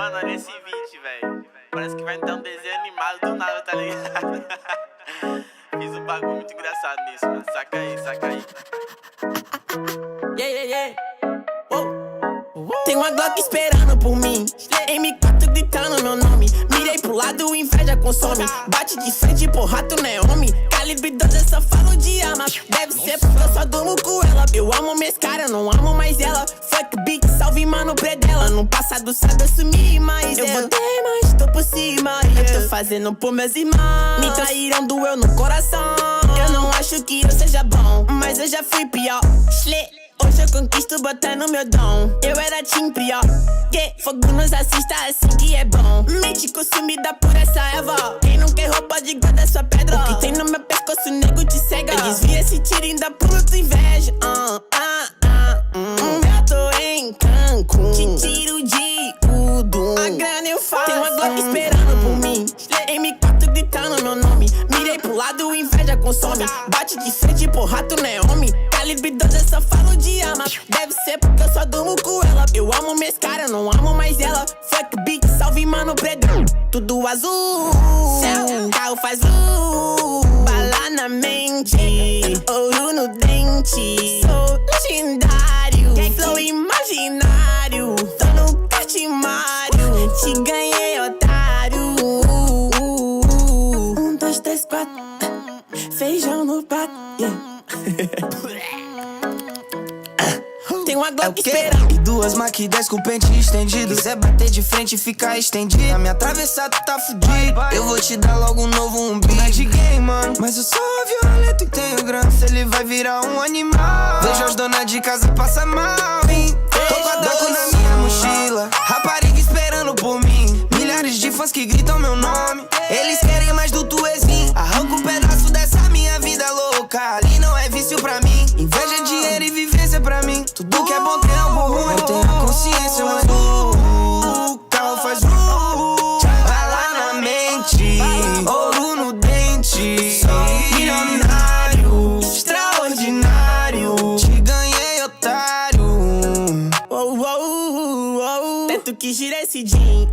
Mano, olha esse beat, velho. Parece que vai entrar um desenho animado do nada, tá ligado? Fiz um bagulho muito engraçado nisso, mano. Saca aí, saca aí. Yeah, yeah, yeah. Tem uma Glock esperando por mim, M4 gritando meu nome. Mirei pro lado, inveja consome. Bate de frente, porra, tu não é homem. Calibre 12, eu só falo de arma. Deve ser porque eu só durmo com ela. Eu amo minhas caras, não amo mais ela. Fuck beat, salve mano predela. No passado sabe eu sumi, mas eu botei, mas tô por cima. Eu tô fazendo por meus irmãos. Me traíram, doeu no coração. Eu não acho que eu seja bom, mas eu já fui pior. Hoje eu conquisto botando meu dom. Eu era team prior. Fogo nos assista assim que é bom. Mente consumida por essa erva. Quem não quer roupa de guarda sua pedra. O que tem no meu pescoço, nego te cega. Eu desvia esse tiro e ainda pulo tua inveja. Eu tô em Cancún, te tiro de tudo. A grana eu faço. Tem uma Glock esperando por mim, M4 gritando meu nome. Mirei pro lado, inveja consome. Bate de frente, porra, tu não é homem. Calibre 12, eu só falo de arma. Deve ser porque eu só durmo com ela. Eu amo minhas caras, não amo mais ela. Fuck beat, salve mano predão. Tudo azul, céu, carro faz bala na mente, ouro no dente. Sou legendário, flow imaginário. Tô no Cartimário, te ganhei, otário. 1, 2, 3, 4, feijão no prato, Tem uma Glock esperando. E duas Mac 10 com pente estendido. Quiser bater de frente e ficar estendido. Na minha atravessar tu tá fudido. Eu vou te dar logo um novo umbigo. Não é de game, mano, mas eu sou violento e tenho grana. Se ele vai virar um animal. Vejo as donas de casa passar mal, hein? Tô com a Daco na minha mochila. Rapariga esperando por mim. Milhares de fãs que gritam meu nome. Eles querem mais do tuezinho. Arranca um pedaço dessa minha vida louca. Ali não é vício pra mim. Inveja, dinheiro e vivência pra mim. Tudo que é bom tem algo ruim. Eu tenho a consciência, mas o carro faz bala na mente, ouro no dente. Sou milionário, extraordinário. Te ganhei, otário. Tanto que gira esse jean.